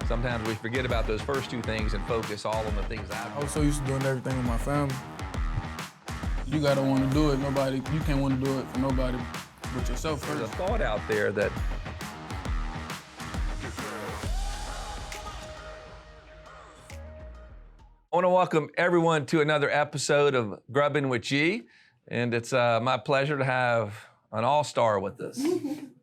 Sometimes we forget about those first two things and focus all on the things out. I was so used to doing everything with my family. You gotta want to do it. You can't want to do it for nobody but yourself first. There's a thought out there that I want to welcome everyone to another episode of Grubbin with G, and it's my pleasure to have an all-star with us.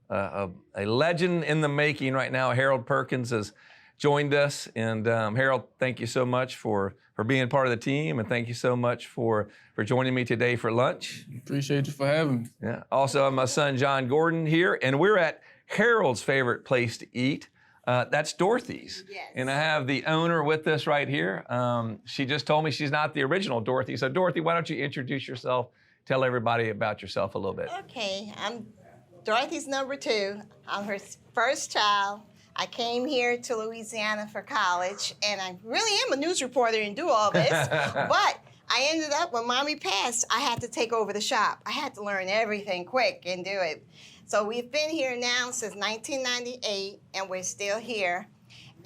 A legend in the making right now. Harold Perkins has joined us, and Harold, thank you so much for being part of the team, and thank you so much for joining me today for lunch. Appreciate you for having me. Yeah. Also, my son John Gordon here, and we're at Harold's favorite place to eat. That's Dorothy's. Yes. And I have the owner with us right here. She just told me she's not the original Dorothy. So Dorothy, why don't you introduce yourself? Tell everybody about yourself a little bit. Okay, I'm Dorothy's number 2. I'm her first child. I came here to Louisiana for college, and I really am a news reporter and do all this. But I ended up, when Mommy passed, I had to take over the shop. I had to learn everything quick and do it. So we've been here now since 1998, and we're still here.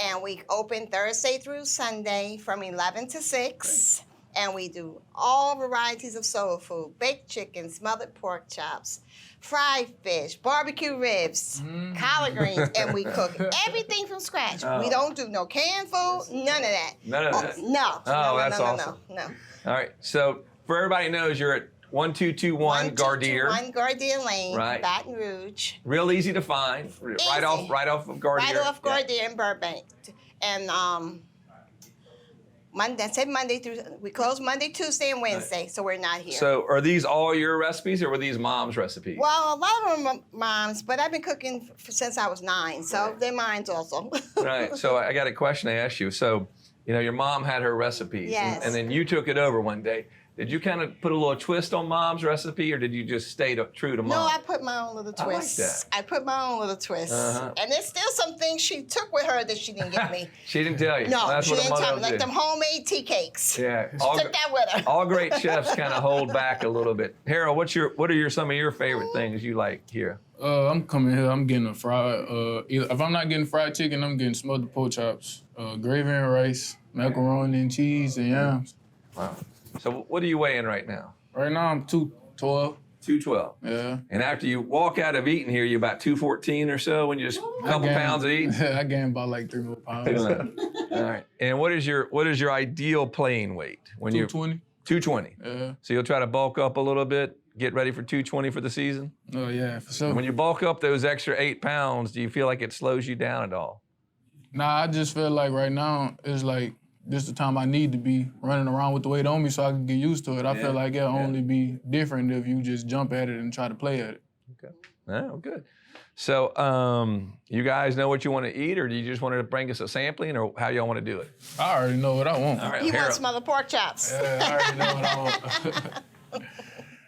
And we open Thursday through Sunday from 11 to 6. And we do all varieties of soul food: baked chicken, smothered pork chops, fried fish, barbecue ribs, collard greens, and we cook everything from scratch. Oh. We don't do no canned food, none of that. None of that? No. Oh, no, that's no, awesome. No. All right. So for everybody knows, you're at 1221 Gardier. 1 Gardier Lane, Right. Baton Rouge. Real easy to find. Right off of Gardier. Right off Yeah. Gardier in Burbank. And we close Monday, Tuesday, and Wednesday, so we're not here. So are these all your recipes, or were these mom's recipes? Well, a lot of them are moms, but I've been cooking since I was 9, so they're mine also. Right. So I got a question to ask you. So, your mom had her recipes, Yes. and then you took it over one day. Did you kind of put a little twist on mom's recipe, or did you just stay true to mom? No, I put my own little I like twists. that. I put my own little twists. Uh-huh. And there's still some things she took with her that she didn't give me. She didn't tell you. No, That's she what a didn't mother tell me. will Like do. them homemade tea cakes. Yeah. She took that with her. All great chefs kind of hold back a little bit. Harold, what are some of your favorite things you like here? I'm coming here. I'm getting a fried. If I'm not getting fried chicken, I'm getting smothered pork chops, gravy and rice, macaroni and cheese, and yams. Wow. So what are you weighing right now? Right now I'm 212. 212. Yeah. And after you walk out of eating here, you're about 214 or so when you just a couple pounds of eating? I gained about like 3 more pounds. All right. And what is your ideal playing weight? When 220. 220. Yeah. So you'll try to bulk up a little bit, get ready for 220 for the season? Oh yeah, for sure. When you bulk up those extra 8 pounds, do you feel like it slows you down at all? Nah, I just feel like right now it's like this is the time I need to be running around with the weight on me so I can get used to it. I feel like it'll only be different if you just jump at it and try to play at it. Okay. Oh, good. So you guys know what you want to eat, or do you just want to bring us a sampling, or how y'all want to do it? I already know what I want. All right, He Harold. wants smothered pork chops. Yeah, I already know what I want.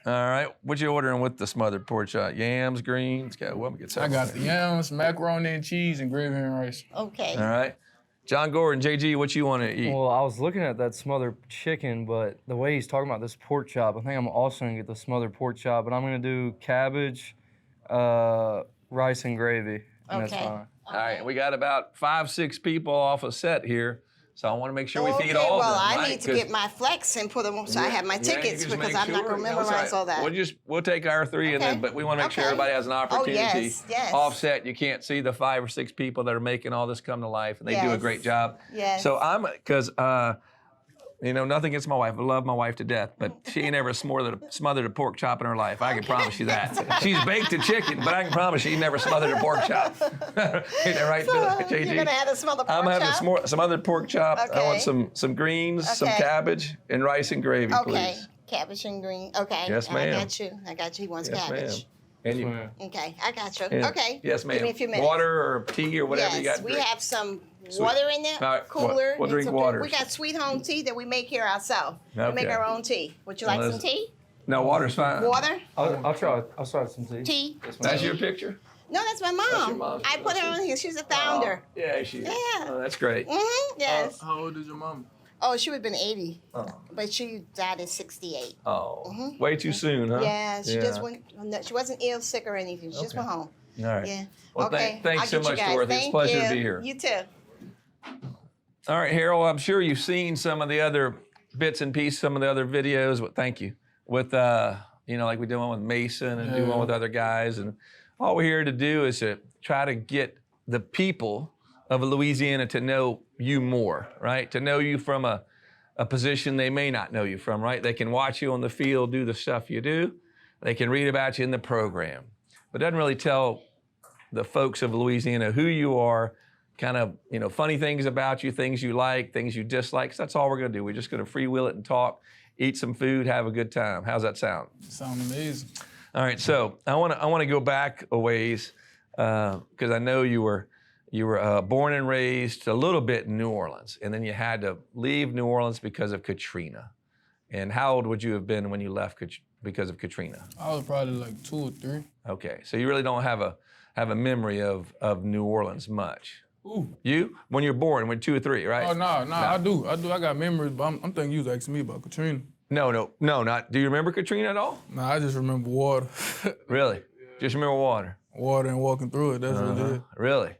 All right. What you ordering with the smothered pork chop? Yams, greens? Okay, well, let me get I some. got the yams, macaroni and cheese, and gravy and rice. Okay. All right. John Gordon, JG, what you want to eat? Well, I was looking at that smothered chicken, but the way he's talking about this pork chop, I think I'm also gonna get the smothered pork chop, but I'm gonna do cabbage, rice, and gravy. And that's Okay. fine. All right. We got about 5-6 people off a set here, so I want to make sure we feed all well, of them. I right? need to 'Cause- get my flex and put them so I have my Yeah, you tickets just because make I'm not sure. going to That's memorize right. all that. We'll take our 3 and Okay. then, but we want to make sure Okay. everybody has an opportunity. yes. Offset, you can't see the 5 or 6 people that are making all this come to life, and they do a Yes. great job. Yes. So because nothing against my wife. I love my wife to death, but she ain't ever smothered a pork chop in her life. I can promise you that. She's baked a chicken, but I can promise she never smothered a pork chop. Ain't that right, JG? You're going to have the smothered pork I'm having chop? some other pork chop. I Okay. want some greens, some Okay. cabbage, and rice and gravy, Okay. please. Cabbage and green. Okay. Yes, ma'am. I got you. He wants Yes, ma'am. cabbage. And you, Yeah. Okay, I got you. and- Okay. Yes, ma'am. Give me a few minutes. Water or tea or whatever you Yes, got. we drink. have some water in there, All right, cooler. we'll and drink some water. We got sweet home tea that we make here ourselves. We make Okay. our own tea. Would you like Well, some tea? No, water's fine. Water? I'll try some tea. Tea? That's your picture? No, that's my mom. That's your mom's I put her picture. on here. She's the founder. Oh, yeah, she is. Yeah. Oh, that's great. Mm-hmm. Yes. How old is your mom? Oh, she would have been 80, Oh, but she died at 68. oh. Way too soon, huh? Yeah, she just went. She wasn't ill, sick, or anything. She just Okay. went home. All right. Yeah. Well, okay. thanks I'll so get you much, guys. Dorothy. It's a Thank pleasure you. to be here. You too. All right, Harold, I'm sure you've seen some of the other bits and pieces, some of the other videos. Thank you. With, like we did one with Mason and do one with other guys. And all we're here to do is to try to get the people of Louisiana to know you more, right? To know you from a position they may not know you from, right? They can watch you on the field, do the stuff you do. They can read about you in the program. But it doesn't really tell the folks of Louisiana who you are, kind of, funny things about you, things you like, things you dislike. So that's all we're going to do. We're just going to freewheel it and talk, eat some food, have a good time. How's that sound? Sound amazing. All right, so I want to go back a ways because I know you were born and raised a little bit in New Orleans, and then you had to leave New Orleans because of Katrina. And how old would you have been when you left because of Katrina? I was probably like 2 or 3. Okay, so you really don't have a memory of New Orleans much. Ooh. You? When you're born, when 2 or 3, right? Oh, no, I do. I got memories, but I'm thinking you was asking me about Katrina. No, not. Do you remember Katrina at all? Nah, I just remember water. Really? Just remember water? Water and walking through it, that's really it. Really?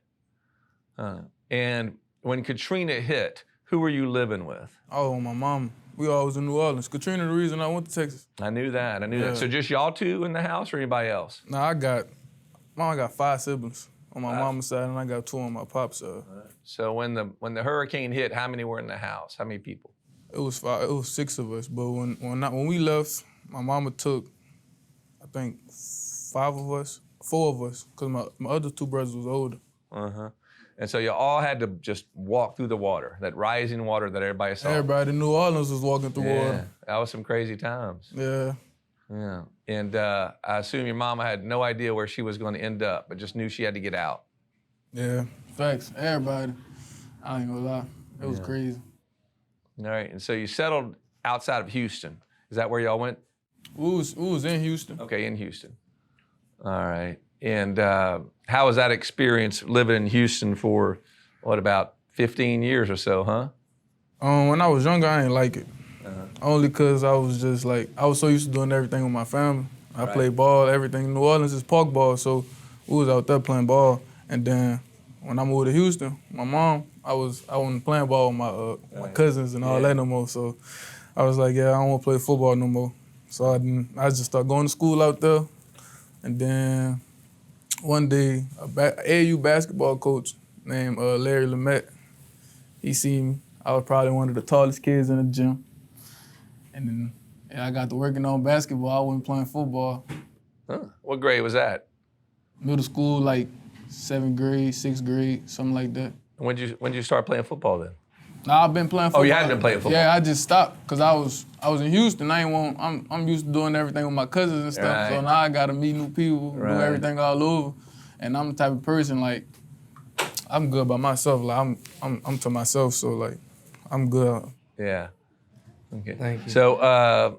And when Katrina hit, who were you living with? Oh, my mom. We always in New Orleans. Katrina the reason I went to Texas. I knew that. So just y'all two in the house or anybody else? Nah, I got 5 siblings on my mama's side, and I got 2 on my pop's side. So when the hurricane hit, how many were in the house? How many people? It was 5. It was 6 of us. But when we left, my mama took, I think, 4 of us, because my other 2 brothers was older. And so you all had to just walk through the water, that rising water that everybody saw. Everybody in New Orleans was walking through water. That was some crazy times. Yeah. Yeah. And I assume your mama had no idea where she was going to end up, but just knew she had to get out. Yeah. Facts. Everybody. I ain't gonna lie. It was crazy. All right. And so you settled outside of Houston. Is that where y'all went? We was in Houston. Okay, in Houston. All right. And how was that experience living in Houston for, about 15 years or so, huh? When I was younger, I didn't like it. Only because I was just like, I was so used to doing everything with my family. I played ball, everything. New Orleans is park ball, so we was out there playing ball. And then when I moved to Houston, my mom, I wasn't playing ball with my cousins and all that no more. So I was like, I don't want to play football no more. So I just started going to school out there. And then one day, a AAU basketball coach named Larry Lamette, he seen me. I was probably one of the tallest kids in the gym. And then I got to working on basketball. I wasn't playing football. Huh. What grade was that? Middle school, like 7th grade, 6th grade, something like that. When did you start playing football then? Nah, I've been playing football. Oh, you hadn't been playing football? Yeah, I just stopped because I was in Houston. I'm used to doing everything with my cousins and stuff. So now I got to meet new people, do everything all over. And I'm the type of person, like, I'm good by myself. Like, I'm to myself, so, like, I'm good. Yeah. Okay. Thank you. So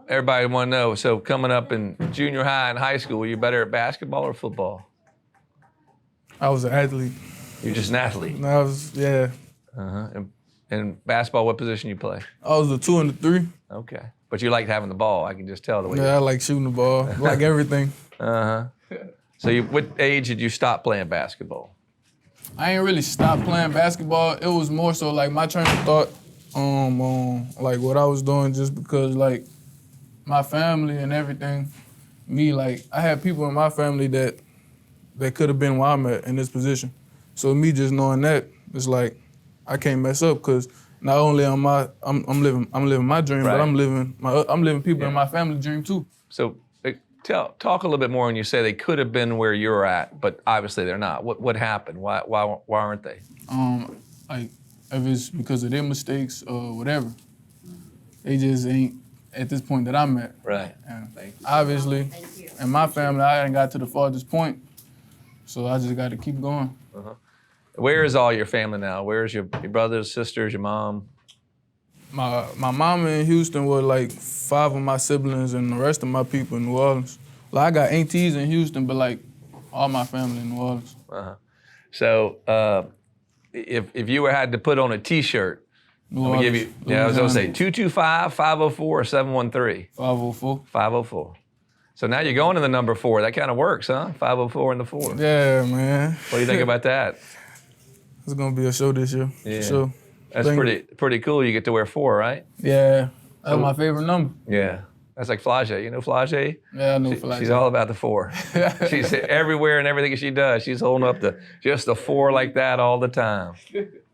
everybody want to know, so coming up in junior high and high school, were you better at basketball or football? I was an athlete. You're just an athlete? I was, yeah. And basketball, what position you play? I was the 2 and the 3. Okay. But you liked having the ball, I can just tell the way I like shooting the ball, like everything. So what age did you stop playing basketball? I ain't really stopped playing basketball. It was more so like my train of thought like what I was doing, just because like my family and everything, like I had people in my family that could have been where I'm at in this position. So me just knowing that, it's like I can't mess up, because not only am I'm living my dream, but I'm living people in my family dream too. So talk a little bit more when you say they could have been where you're at, but obviously they're not. What happened? Why aren't they? Like if it's because of their mistakes or whatever, they just ain't at this point that I'm at. Right. And obviously, in my family, I hadn't got to the farthest point, so I just got to keep going. Where is all your family now? Where's your brothers, sisters, your mom? My mama in Houston with like 5 of my siblings and the rest of my people in New Orleans. Like I got aunties in Houston, but like all my family in New Orleans. So if you had to put on a T-shirt, I'm gonna give you. Yeah, I was gonna say 225, 504, or 713. 504. 504. So now you're going to the number 4. That kind of works, huh? 504 and the 4. Yeah, man. What do you think about that? It's gonna be a show this year. Yeah. For sure. That's pretty cool. You get to wear 4, right? Yeah, that's my favorite number. Yeah. That's like Flage. You know Flage? Yeah, I know Flage. She's all about the 4. She's everywhere and everything she does. She's holding up just the 4 like that all the time.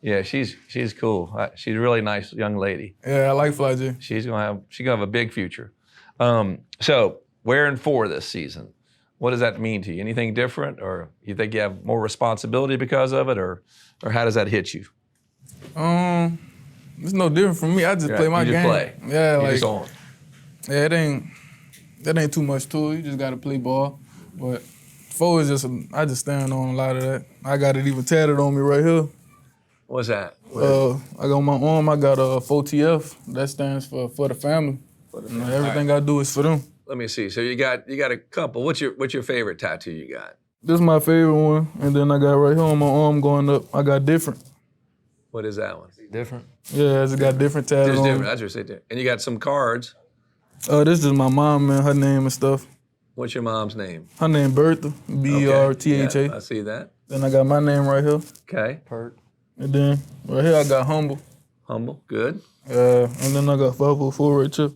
Yeah, she's cool. She's a really nice young lady. Yeah, I like Flage. She's gonna have a big future. So wearing 4 this season, what does that mean to you? Anything different, or you think you have more responsibility because of it, or how does that hit you? It's no different from me. I just play my game. You just play. Yeah, you like just on. yeah, that ain't too much to it. You just gotta play ball. But 4 is just I just stand on a lot of that. I got it even tatted on me right here. What's that? I got on my arm. I got a 4TF. That stands for the family. Everything I do is for them. Let me see. So you got a couple. What's your favorite tattoo you got? This is my favorite one, and then I got right here on my arm going up. I got different. What is that one? Different. Yeah, I just got different tattoos. Just different. That's what I said. And you got some cards. This is my mom, man. Her name and stuff. What's your mom's name? Her name Bertha. Bertha. Yeah, I see that. Then I got my name right here. Okay. Perk. And then right here I got Humble. Humble. Good. And then I got 504 right here.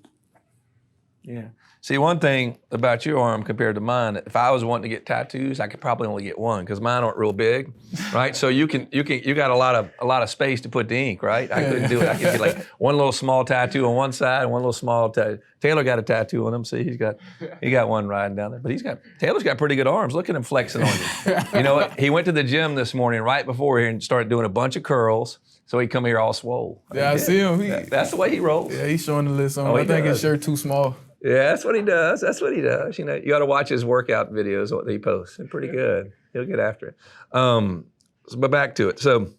Yeah. See, one thing about your arm compared to mine, if I was wanting to get tattoos, I could probably only get one because mine aren't real big, right? So you got a lot of space to put the ink, right? I couldn't do it. I could get like one little small tattoo on one side and one little small tattoo. Taylor got a tattoo on him. See, he got one riding down there. But Taylor's got pretty good arms. Look at him flexing on you. You know what? He went to the gym this morning right before here and started doing a bunch of curls. So he come here all swole. Yeah, I see him. That's the way he rolls. Yeah, he's showing the list on. Oh, I think his shirt too small. Yeah, that's what he does. You know, you got to watch his workout videos, what he posts. They're pretty good. He'll get after it. But back to it. So,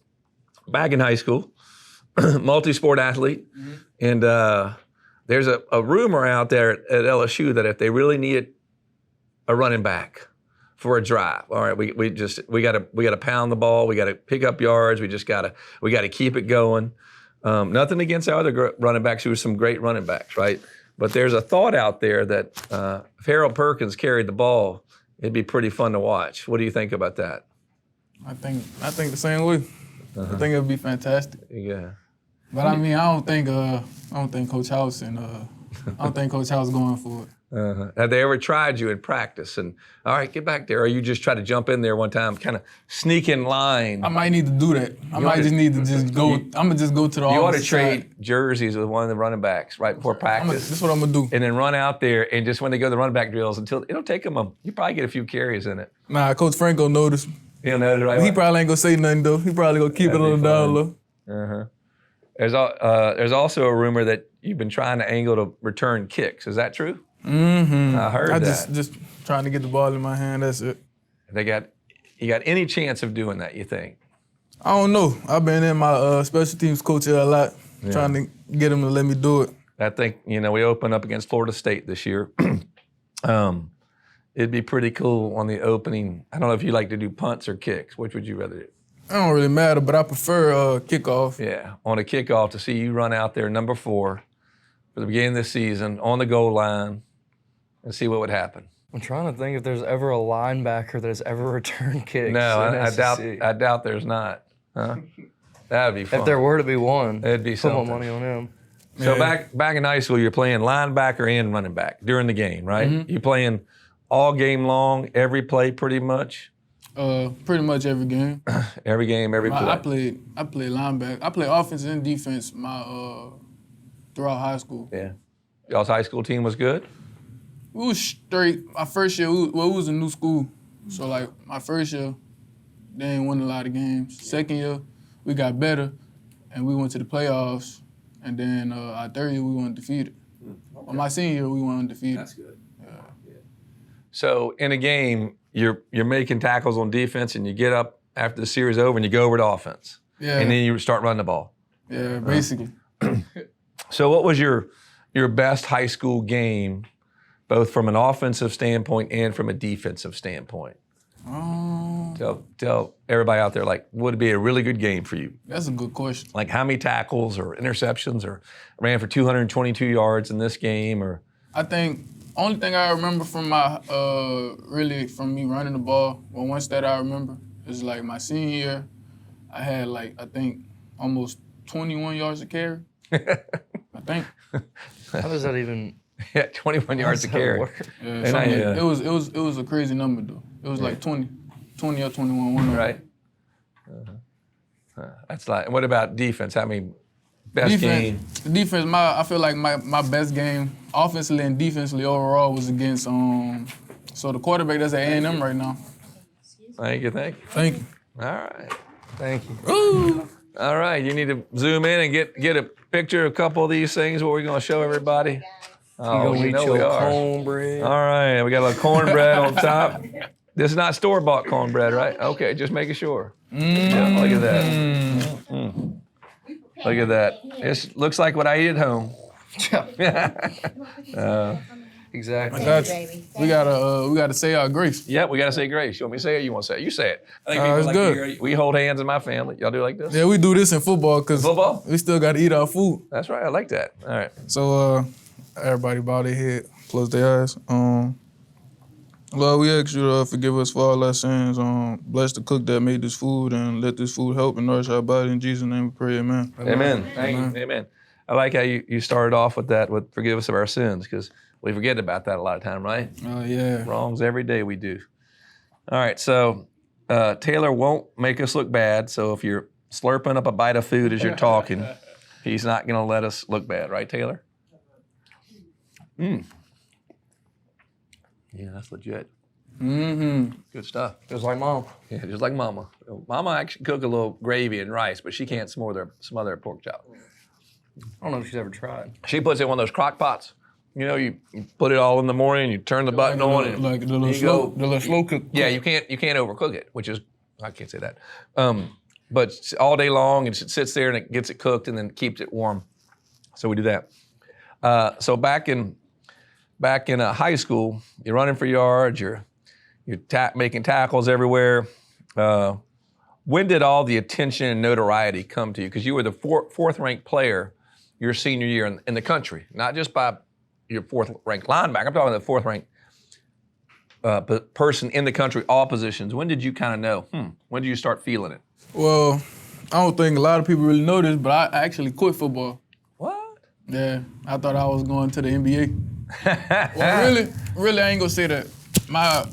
back in high school, multi-sport athlete, and there's a rumor out there at LSU that if they really need a running back for a drive, all right, we got to pound the ball, we got to pick up yards, we got to keep it going. Nothing against our other running backs who were some great running backs, right? But there's a thought out there that if Harold Perkins carried the ball, it'd be pretty fun to watch. What do you think about that? I think the same way. I think it'd be fantastic. Yeah. But I mean, I don't think Coach House going for it. Have they ever tried you in practice? And all right, get back there. Or you just try to jump in there one time, kind of sneak in line? I might need to do that. I might just need to just go. I'm gonna just go to the. You ought to trade jerseys with one of the running backs right before practice. That's what I'm gonna do. And then run out there and just when they go to the running back drills it'll take them you probably get a few carries in it. Nah, Coach Frank gonna notice. He'll notice right. He probably ain't gonna say nothing though. He probably gonna keep it on the down low. There's also a rumor that you've been trying to angle to return kicks. Is that true? Mm-hmm. I heard that. just trying to get the ball in my hand. That's it. You got any chance of doing that? You think? I don't know. I've been in my special teams coach here a lot, trying to get him to let me do it. I think we open up against Florida State this year. It'd be pretty cool on the opening. I don't know if you like to do punts or kicks. Which would you rather do? It don't really matter, but I prefer kickoff. Yeah, on a kickoff to see you run out there, number 4, for the beginning of the season, on the goal line, and see what would happen. I'm trying to think if there's ever a linebacker that has ever returned kicks. No, in I doubt there's not. Huh? That would be fun. If there were to be one, it'd be something. Put my money on him. So back in high school, you're playing linebacker and running back during the game, right? Mm-hmm. You playing all game long, every play pretty much? Pretty much every game. Every game, every play. I played linebacker. I played offense and defense throughout high school. Yeah. Y'all's high school team was good? We was straight. My first year, it was a new school. So, like, my first year, they didn't win a lot of games. Second year, we got better, and we went to the playoffs. And then our third year, we went undefeated. Okay. My senior year, we went undefeated. That's good. Yeah. So, in a game, you're making tackles on defense, and you get up after the series over, and you go over to offense. Yeah. And then you start running the ball. Yeah, basically. So, what was your best high school game, both from an offensive standpoint and from a defensive standpoint? Tell everybody out there, like, would it be a really good game for you? That's a good question. Like, how many tackles or interceptions or ran for 222 yards in this game? Or I think only thing I remember from my really from me running the ball, one stat I remember is like my senior year, I had like I think almost 21 yards a carry. I think. How does that even? Yeah, 21 yards a how does that carry. work? Yeah, And something like- it was a crazy number though. It was like 20 or 21. One of them. Right. That's like. What about defense? How many best game? Defense. I feel like my best game, offensively and defensively overall, was against So the quarterback that's at A&M right now. Thank you. Thank you. All right. Thank you. Ooh. All right. You need to zoom in and get a picture of a couple of these things. What we're going to show everybody. Oh, You you know gonna eat we your are. cornbread. All right. We got a little cornbread on top. This is not store-bought cornbread, right? Okay, just making sure. Yeah, look at that. Look at that. This looks like what I eat at home. Exactly. Got you. We gotta say our grace. Yep, we got to say grace. You want me to say it? You want to say it? You say it. I think it's like good. to hear- we hold hands in my family. Y'all do like this? Yeah, we do this in football because Football? we still gotta eat our food. That's right. I like that. All right. So everybody bow their head, close their eyes. Lord, we ask you to forgive us for all our sins. Bless the cook that made this food and let this food help and nourish our body. In Jesus' name we pray, amen. Amen. Amen. I like how you started off with that, with forgive us of our sins, because we forget about that a lot of time, right? Yeah. Wrongs every day we do. All right, so Taylor won't make us look bad, so if you're slurping up a bite of food as you're talking, he's not going to let us look bad, right, Taylor? Yeah, that's legit. Mm-hmm. Good stuff. Just like mom. Yeah, just like Mama. Mama actually cook a little gravy and rice, but she can't smother a pork chop. I don't know if she's ever tried. She puts it in one of those crock pots. You know, you put it all in the morning, you turn the button on, and Like the little you slow, go. the little slow cook. Yeah, you can't overcook it, which is, I can't say that. But it's all day long, and it sits there and it gets it cooked and then keeps it warm. So we do that. So back in high school, you're running for yards, you're making tackles everywhere. When did all the attention and notoriety come to you? Because you were the fourth-ranked player your senior year in the country, not just by your fourth-ranked linebacker. I'm talking about the fourth-ranked person in the country, all positions. When did you kind of know? When did you start feeling it? Well, I don't think a lot of people really know this, but I actually quit football. What? Yeah, I thought I was going to the NBA. Well, really, I ain't gonna say that. I'm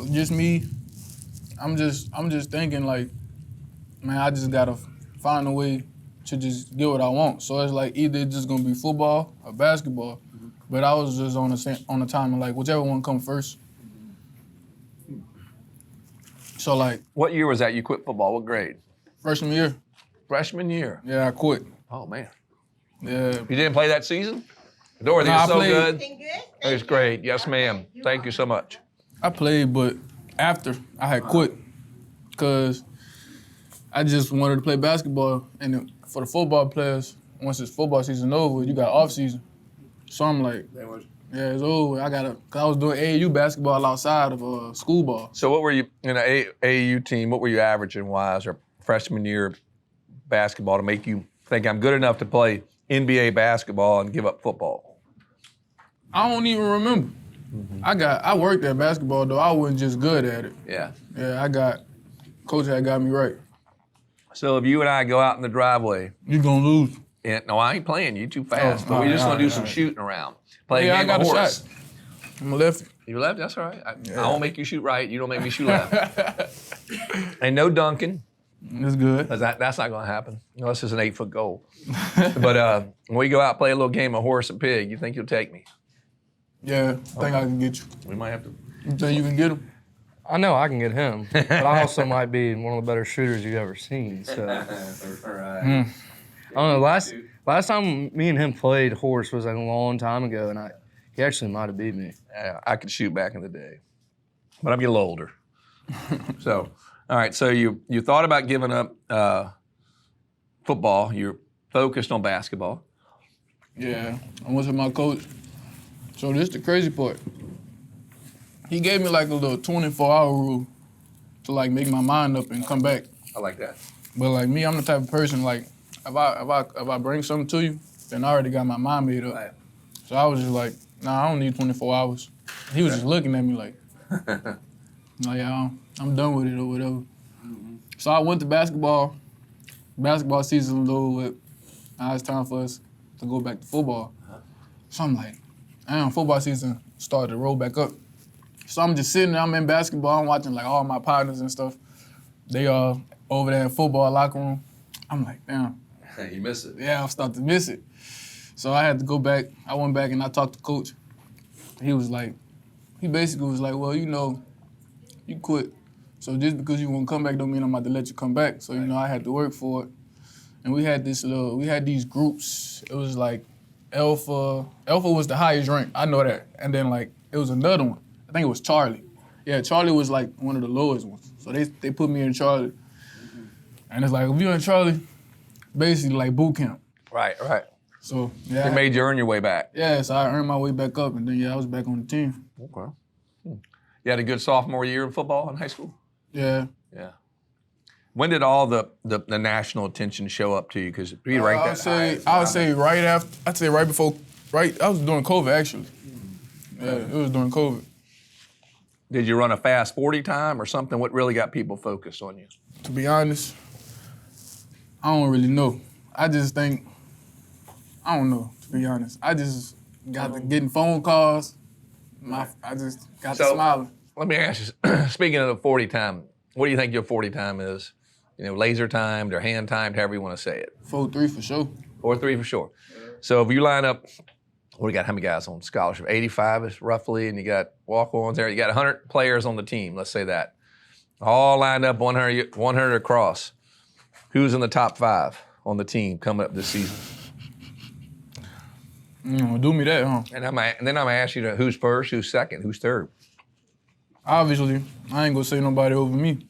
just thinking like, man, I just gotta find a way to just get what I want. So it's like either it's just gonna be football or basketball. But I was just on the time of like whichever one come first. So like What year was that you quit football? What grade? freshman year, Freshman year. yeah, I quit. Oh, man. Yeah, You didn't play that season? Dorothy, No, you're I so played. good. Been good? It was great. Yes, ma'am. Thank you so much. I played, but after I had quit, cause I just wanted to play basketball. And for the football players, once it's football season over, you got off season. So I'm like, yeah, it's over. Cause I was doing AAU basketball outside of school ball. So what were you, in an AAU team, what were you averaging wise or freshman year basketball to make you think I'm good enough to play NBA basketball and give up football? I don't even remember. I worked at basketball though. I wasn't just good at it. Yeah. Yeah, coach had got me right. So if you and I go out in the driveway, You gonna lose. and no, I ain't playing you too fast, but all we're just right, gonna do all some right. shooting around. Play Yeah, a I game got of a horse. shot. I'm a lefty. You left? That's all right. I won't make you shoot right. You don't make me shoot left. And no dunking, It's good. because that's not going to happen unless it's an 8-foot goal. But when we go out and play a little game of horse and pig, you think you'll take me? Yeah, I think I can get you. We might have to. You think you can get him? I know I can get him, but I also might be one of the better shooters you've ever seen. So All right. I don't know. Last time me and him played horse was a long time ago, and he actually might have beat me. Yeah, I could shoot back in the day, but I'm getting a little older. So, all right. So you thought about giving up football. You're focused on basketball. Yeah, I went to my coach. So this the crazy part. He gave me like a little 24-hour rule to like make my mind up and come back. I like that. But like me, I'm the type of person like if I bring something to you, then I already got my mind made up. Right. So I was just like, nah, I don't need 24 hours. He was just looking at me like, yeah, I'm done with it or whatever. So I went to basketball. Basketball season was over with. now it's time for us to go back to football. So I'm like, damn, football season started to roll back up. So I'm just sitting there, I'm in basketball, I'm watching like all my partners and stuff. They are over there in football locker room. I'm like, damn. You miss it. Yeah, I'm starting to miss it. So I had to go back. I went back and I talked to coach. He basically was like, well, you know, you quit. So just because you won't come back don't mean I'm about to let you come back. So, you know, I had to work for it. And we had these groups. It was like Alpha was the highest rank. I know that. And then like, it was another one. I think it was Charlie. Yeah, Charlie was like one of the lowest ones. So they put me in Charlie. And it's like, if you're in Charlie, basically like boot camp. Right. So, yeah. It made you earn your way back. Yeah, so I earned my way back up, and then, yeah, I was back on the team. Okay. You had a good sophomore year in football in high school? Yeah. Yeah. When did all the national attention show up to you? Because we ranked I would say right after, I was during COVID, actually. Yeah, it was during COVID. Did you run a fast 40 time or something? What really got people focused on you? To be honest, I don't really know. I just think, I don't know, to be honest. I just got to getting phone calls. I just got to smiling. Let me ask you, speaking of the 40 time, what do you think your 40 time is? You know, laser timed or hand timed, however you want to say it. 4-3 for sure. 4-3 for sure. So if you line up, what do you got? How many guys on scholarship? 85 is roughly, and you got walk-ons there. You got 100 players on the team, let's say that. All lined up 100 across. Who's in the top 5 on the team coming up this season? Do me that, huh? And then I'm going to ask you who's first, who's second, who's third. Obviously, I ain't going to say nobody over me.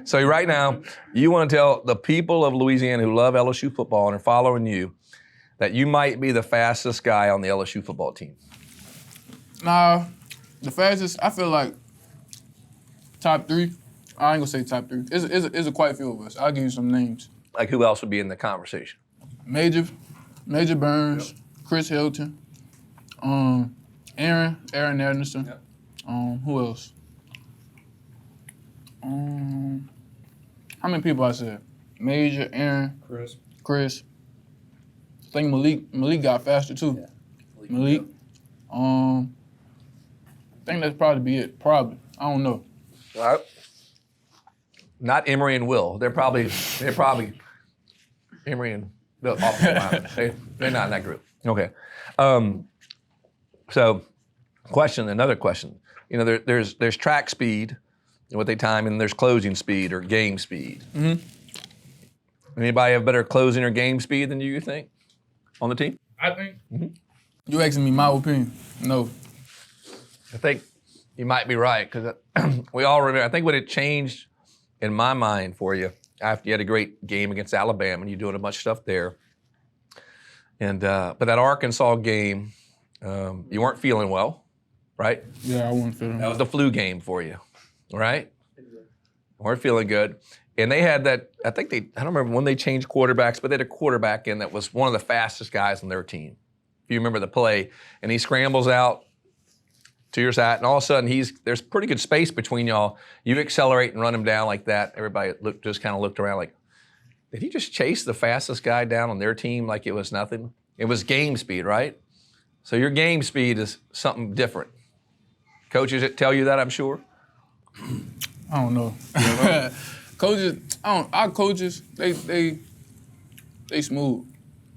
So right now, you want to tell the people of Louisiana who love LSU football and are following you that you might be the fastest guy on the LSU football team. Nah, the fastest, I feel like top 3. I ain't going to say top 3. It's a quite a few of us. I'll give you some names. Like who else would be in the conversation? Major Burns, yep. Chris Hilton, Aaron Anderson. Yep. Who else? How many people I said? Major, Aaron, Chris. I think Malik got faster too. Yeah. Malik. I think that's probably be it. Probably. I don't know. All right. Not Emory and Will. They're probably Emory and the offensive linemen. They're not in that group. Okay. So, another question. You know, there's track speed, what they time, and there's closing speed or game speed. Mm-hmm. Anybody have better closing or game speed than you think on the team? I think. Mm-hmm. You asking me my opinion? No. I think you might be right because we all remember. I think what it changed in my mind for you after you had a great game against Alabama and you're doing a bunch of stuff there. And but that Arkansas game, you weren't feeling well, right? Yeah, I wasn't feeling well. That was the flu game for you, right? Weren't feeling good. And they had that, I don't remember when they changed quarterbacks, but they had a quarterback in that was one of the fastest guys on their team. If you remember the play, and he scrambles out to your side, and all of a sudden there's pretty good space between y'all. You accelerate and run him down like that. Everybody just kind of looked around like, did he just chase the fastest guy down on their team like it was nothing? It was game speed, right? So your game speed is something different. Coaches tell you that, I'm sure? I don't know. Coaches, our coaches, they smooth.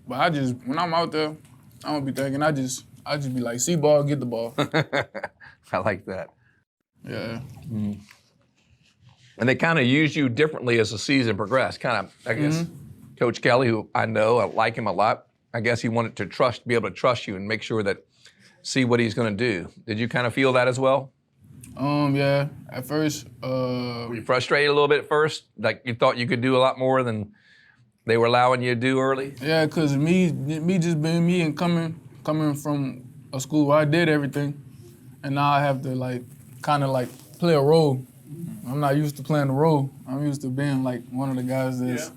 But when I'm out there, I don't be thinking, I just be like, see ball, get the ball. I like that. Yeah. Mm. And they kind of use you differently as the season progressed. Kind of, I guess, Coach Kelly, who I know, I like him a lot. I guess he wanted to be able to trust you and make sure see what he's going to do. Did you kind of feel that as well? Yeah. At first, were you frustrated a little bit at first? Like you thought you could do a lot more than they were allowing you to do early? Yeah, because me just being me and coming from a school where I did everything, and now I have to kind of play a role. I'm not used to playing a role. I'm used to being one of the guys that's,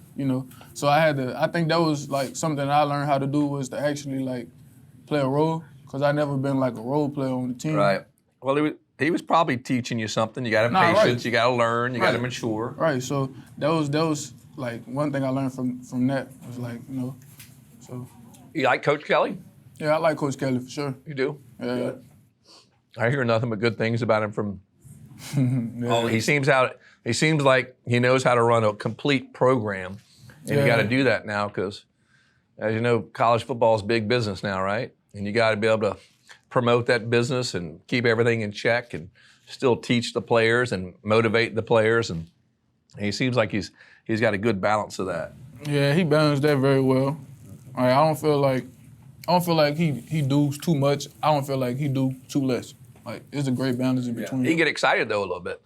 So I think that was something I learned how to do was to actually play a role, because I never been a role player on the team. Right. Well, he was probably teaching you something. You got to have patience. Right. You got to learn. You got to mature. Right. So that was one thing I learned from that was So You like Coach Kelly? yeah, I like Coach Kelly for sure. You do? Yeah. Good. I hear nothing but good things about him from. Yeah. He seems like he knows how to run a complete program, and you got to do that now because, as you know, college football is big business now, right? And you got to be able to promote that business and keep everything in check and still teach the players and motivate the players, and he seems like he's got a good balance of that. Yeah, he balanced that very well. I don't feel like he does too much. I don't feel like he do too less. Like it's a great balance in between. He can get excited though a little bit.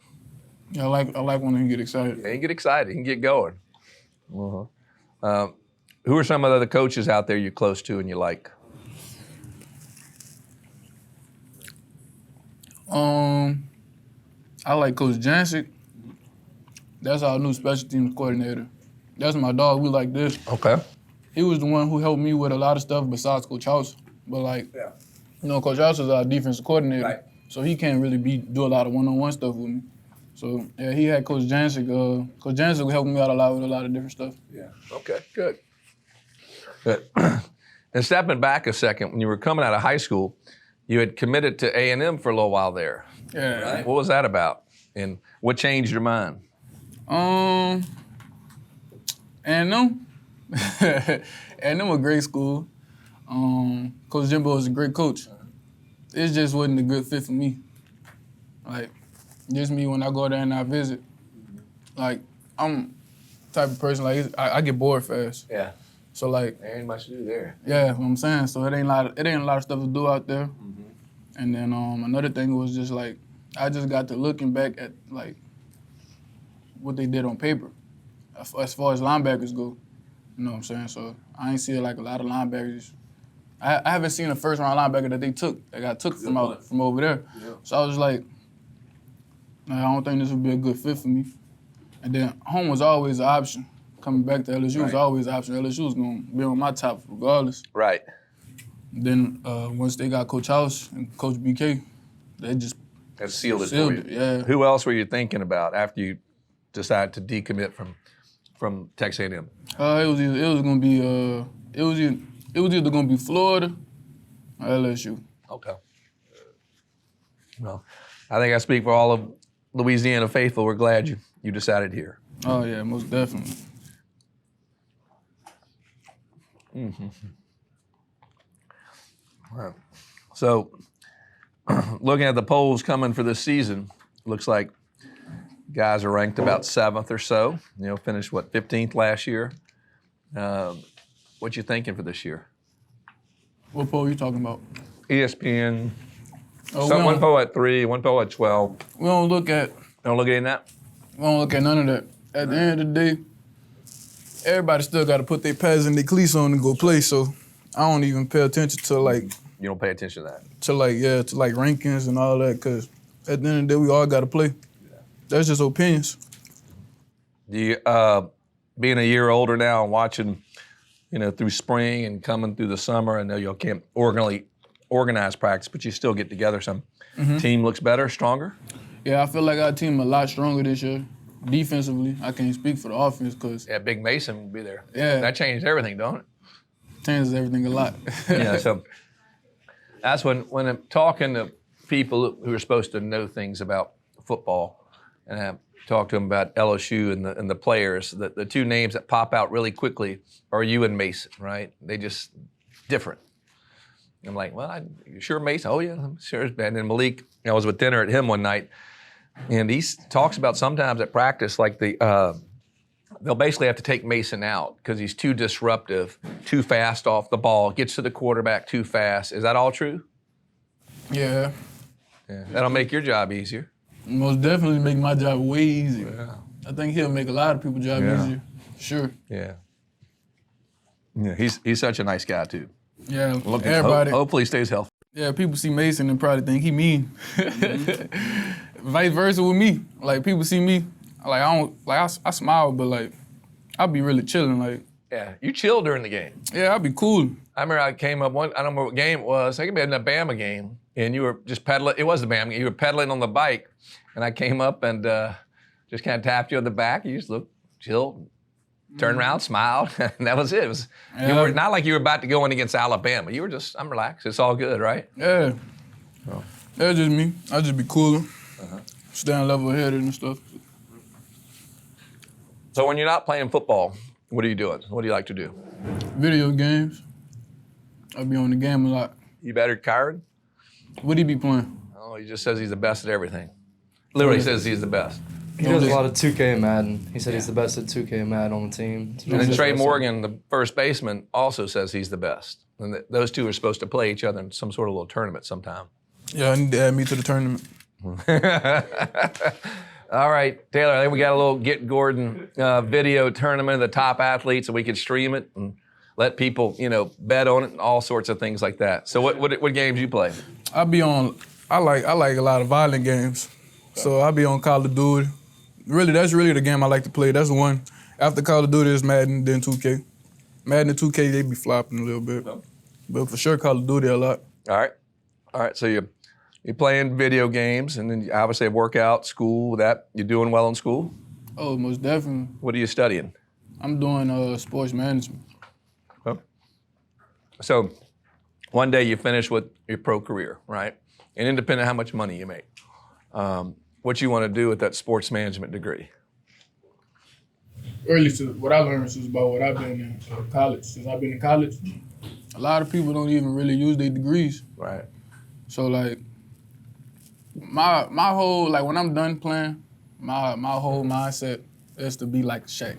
Yeah, I like when he get excited. Yeah, he can get excited. He can get going. Who are some of the other coaches out there you're close to and you like? I like Coach Jancic. That's our new special teams coordinator. That's my dog. We like this. Okay. He was the one who helped me with a lot of stuff besides Coach House. But Coach House is our defensive coordinator, Right. so he can't really do a lot of one-on-one stuff with me. So yeah, he had Coach Jancic. Coach Jancic helped me out a lot with a lot of different stuff. Yeah. Okay. Good. Good. And stepping back a second, when you were coming out of high school, you had committed to A&M for a little while there. Yeah. Right? What was that about? And what changed your mind? And them a great school. Coach Jimbo is a great coach. It just wasn't a good fit for me. Like, just me when I go there and I visit. Like, I'm the type of person, like, I get bored fast. Yeah. So, like, There ain't much to do there. yeah, what I'm saying. So it ain't a lot of stuff to do out there. And then another thing was just, like, I just got to looking back at, like, what they did on paper as far as linebackers go. You know what I'm saying? So I ain't see like a lot of linebackers. I haven't seen a first round linebacker that got took from over there. Yeah. So I was like, I don't think this would be a good fit for me. And then home was always an option. Coming back to LSU was always an option. LSU was gonna be on my top regardless. Right. Then once they got Coach House and Coach BK, they just That sealed it for sealed you. it. Yeah. Who else were you thinking about after you decided to decommit from Texas A&M? It was either gonna be Florida or LSU. Okay. Well, I think I speak for all of Louisiana faithful. We're glad you decided here. Oh yeah, most definitely. Right. So, looking at the polls coming for this season, looks like guys are ranked about 7th or so. You know, finished 15th last year. What you thinking for this year? What poll you talking about? ESPN. Oh, One poll at 3, one poll at 12. we don't look at Don't look at that. we don't look at none of that. At the end of the day, everybody still got to put their pads and their cleats on and go play. So I don't even pay attention to like You don't pay attention to that. to rankings and all that, because at the end of the day, we all got to play. That's just opinions. Do you, being a year older now and watching, through spring and coming through the summer, I know you can't organize practice, but you still get together some. Team looks better, stronger? Yeah, I feel like our team a lot stronger this year. Defensively, I can't speak for the offense because Yeah, Big Mason will be there. Yeah. That changed everything, don't it? changes everything a lot. Yeah, so that's when I'm talking to people who are supposed to know things about football, and I talk to them about LSU and the players. The two names that pop out really quickly are you and Mason, right? They just different. I'm like, well, you sure Mason? Oh yeah, I'm sure. And then Malik, I was with dinner at him one night, and he talks about sometimes at practice, like they'll basically have to take Mason out because he's too disruptive, too fast off the ball, gets to the quarterback too fast. Is that all true? Yeah, That'll make your job easier. most definitely make my job way easier. Yeah. I think he'll make a lot of people's job easier. Sure. Yeah. Yeah, he's such a nice guy too. Yeah, Look, everybody. hopefully he stays healthy. Yeah, people see Mason and probably think he mean. Vice versa with me. Like people see me, like I smile, but like I be really chilling. Like Yeah, you chill during the game. yeah, I be cool. I remember I came up I don't remember what game it was. I think it was a Bama game, and you were just pedaling. It was the Bama game. You were pedaling on the bike, and I came up and just kind of tapped you on the back. You just looked chill. turned around, smiled, and that was it. You were not like you were about to go in against Alabama. You were just, I'm relaxed. It's all good, right? Yeah. Oh. That's just me. I just be cooler, staying level-headed and stuff. So when you're not playing football, what are you doing? What do you like to do? Video games. I be on the game a lot. You better Kyron? What he be playing? Oh, he just says he's the best at everything. Literally says he's the best. He does a lot of 2K Madden. He said he's the best at 2K Madden on the team. And then Trey Morgan, the first baseman, also says he's the best. And those two are supposed to play each other in some sort of little tournament sometime. Yeah, I need to add me to the tournament. All right, Taylor, I think we got a little Get Gordon video tournament of the top athletes, so we could stream it and let people, bet on it and all sorts of things like that. So what games you play? I like a lot of violent games. So I be on Call of Duty. Really, that's really the game I like to play. That's the one. After Call of Duty is Madden, then 2K. Madden and 2K, they be flopping a little bit. But for sure, Call of Duty a lot. All right. So you're playing video games, and then you obviously have workout, school, that. You're doing well in school? Oh, most definitely. What are you studying? I'm doing sports management. Oh. So one day you finish with your pro career, right? And independent of how much money you make. What you want to do with that sports management degree? Early to what I learned is about what I've been in college. Since I've been in college, a lot of people don't even really use their degrees. Right. So like my whole when I'm done playing, my whole mindset is to be like Shaq.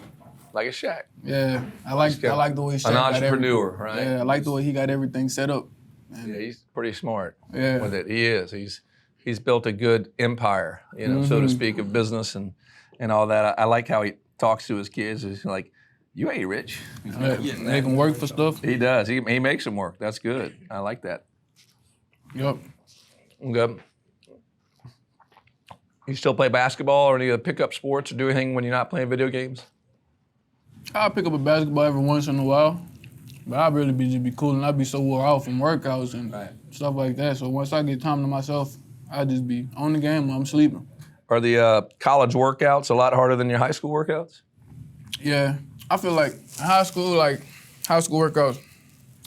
Like a Shaq. Yeah, I like the way Shaq an got entrepreneur, everything. right? Yeah, I like the way he got everything set up. Yeah, he's pretty smart Yeah. with it. He is. He's built a good empire, so to speak, of business and all that. I like how he talks to his kids. He's like, you ain't rich. Make him work for stuff. He does. He makes them work. That's good. I like that. Yep. Good. You still play basketball or any of the pickup sports or do anything when you're not playing video games? I'll pick up a basketball every once in a while, but I really just be cool and I be so wore out from workouts and stuff like that. So once I get time to myself, I just be on the game or I'm sleeping. Are the college workouts a lot harder than your high school workouts? Yeah, I feel like high school workouts,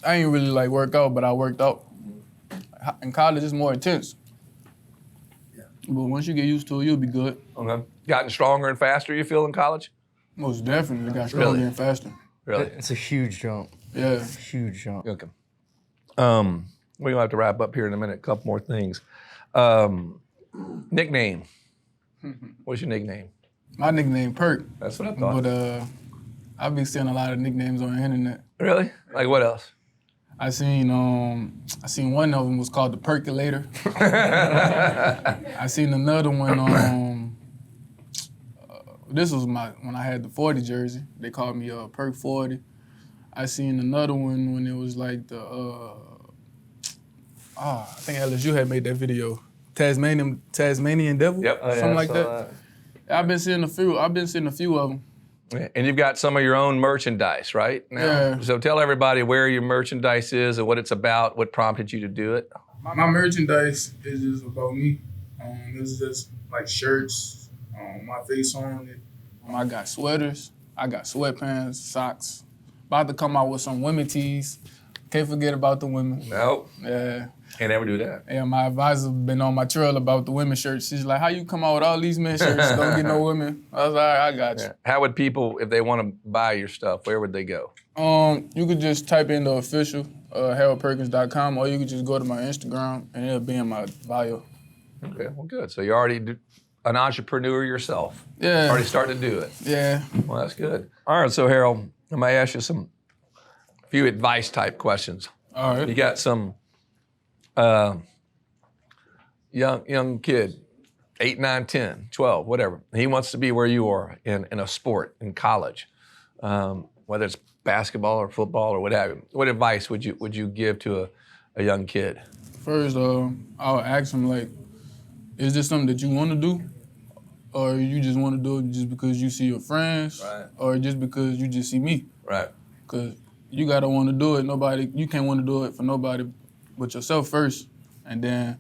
I ain't really work out, but I worked out. In college, it's more intense. Yeah. But once you get used to it, you'll be good. Okay. Gotten stronger and faster, you feel, in college? Most definitely got stronger and faster. Really? It's a huge jump. Yeah. Huge jump. Okay. We're gonna have to wrap up here in a minute. A couple more things. Nickname. What's your nickname? My nickname Perk. That's what I thought. But I've been seeing a lot of nicknames on the internet. Really? Like what else? I seen one of them was called the Percolator. I seen another one. This was when I had the 40 jersey. They called me Perk 40. I seen another one when it was like the I think LSU had made that video. Tasmanian Devil. Yep. Something like that. I've been seeing a few of them. And you've got some of your own merchandise, right? Now, Yeah. So tell everybody where your merchandise is and what it's about, what prompted you to do it. My merchandise is just about me. It's just like shirts, my face on it. I got sweaters, I got sweatpants, socks. About to come out with some women tees. Can't forget about the women. No. Yeah. Can't ever do that. Yeah, my advisor been on my trail about the women shirts. She's like, how you come out with all these men shirts, don't get no women? I was like, all right, I got you. Yeah. How would people, if they want to buy your stuff, where would they go? You could just type in the official, haroldperkins.com, or you could just go to my Instagram, and it'll be in my bio. Okay, well, good. So you're already an entrepreneur yourself. Yeah. Already starting to do it. Yeah. Well, that's good. All right, so Harold, I may ask you a few advice type questions. All right. You got some young kid, 8, 9, 10, 12, whatever. He wants to be where you are in a sport, in college, whether it's basketball or football or what have you. What advice would you give to a young kid? First, I'll ask him, is this something that you want to do? Or you just want to do it just because you see your friends? Right. Or just because you just see me? Right. Because you got to want to do it. You can't want to do it for nobody but yourself first. And then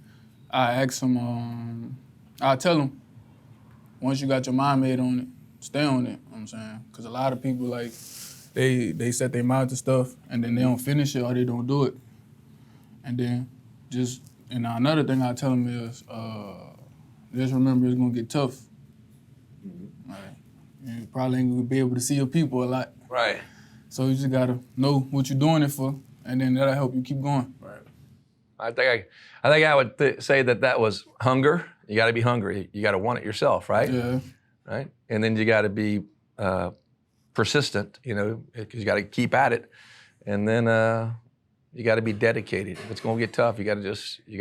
I ask him, I'll tell him, once you got your mind made on it, stay on it. what I'm saying? Because a lot of people, like, they set their mind to stuff, and then they don't finish it or they don't do it. And then and another thing I tell them is, just remember it's going to get tough. Like, you probably ain't going to be able to see your people a lot. Right. So you just got to know what you're doing it for, and then that'll help you keep going. Right. I think I would say that was hunger. You got to be hungry. You got to want it yourself, right? Yeah. Right. And then you got to be persistent, because you got to keep at it. And then you got to be dedicated. If it's going to get tough, you got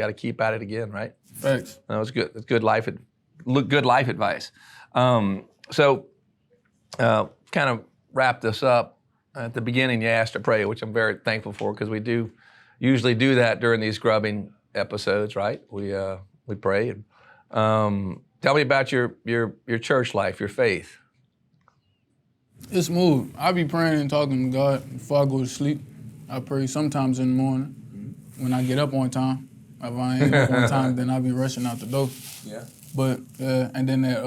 to keep at it again, right? Thanks. That was good. That's good life advice. So kind of wrap this up. At the beginning, you asked to pray, which I'm very thankful for, because we do usually do that during these grubbing episodes, right? We pray. And, tell me about your church life, your faith. It's smooth. I be praying and talking to God before I go to sleep. I pray sometimes in the morning when I get up on time. If I ain't up on time, then I be rushing out the door. Yeah. But and then at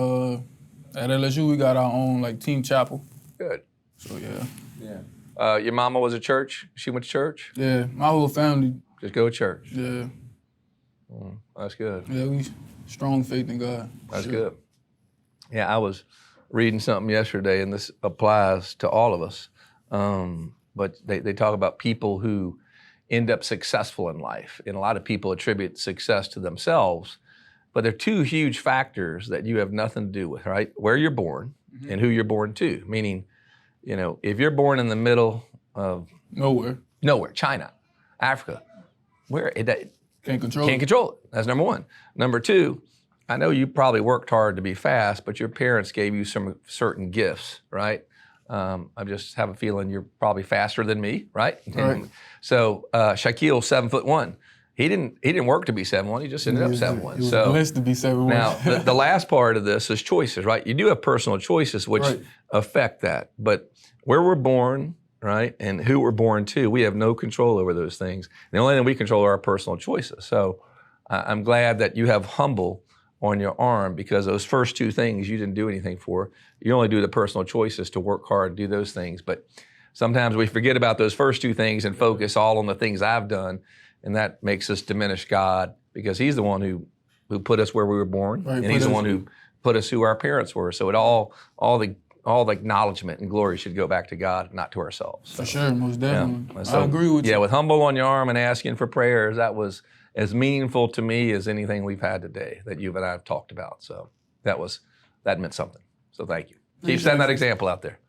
LSU we got our own like team chapel. Good. So yeah. Yeah. Your mama was at church? She went to church? Yeah, my whole family. Just go to church? Yeah. That's good. Yeah, we strong faith in God. That's good. Yeah, I was reading something yesterday, and this applies to all of us. But they talk about people who end up successful in life. And a lot of people attribute success to themselves. But there are two huge factors that you have nothing to do with, right? Where you're born and who you're born to. Meaning, if you're born in the middle of Nowhere, China, Africa, where can't control it. That's number one. Number two, I know you probably worked hard to be fast, but your parents gave you some certain gifts, right? I just have a feeling you're probably faster than me, right? Right. So Shaquille, 7'1". He didn't work to be 7'1". He just ended up 7'1". He was blessed to be 7'1". Now the last part of this is choices, right? You do have personal choices which affect that, but where we're born, right, and who we're born to, we have no control over those things. The only thing we control are our personal choices. So I'm glad that you have humble on your arm, because those first two things you didn't do anything for. You only do the personal choices to work hard and do those things. But sometimes we forget about those first two things and focus all on the things I've done, and that makes us diminish God, because He's the one who put us where we were born, and He's the one who put us who our parents were. So all the acknowledgement and glory should go back to God, not to ourselves. For sure, most definitely. Yeah. So, I agree with you. Yeah, with humble on your arm and asking for prayers, that was as meaningful to me as anything we've had today that you and I have talked about. So that meant something. So thank you. Keep setting that example out there.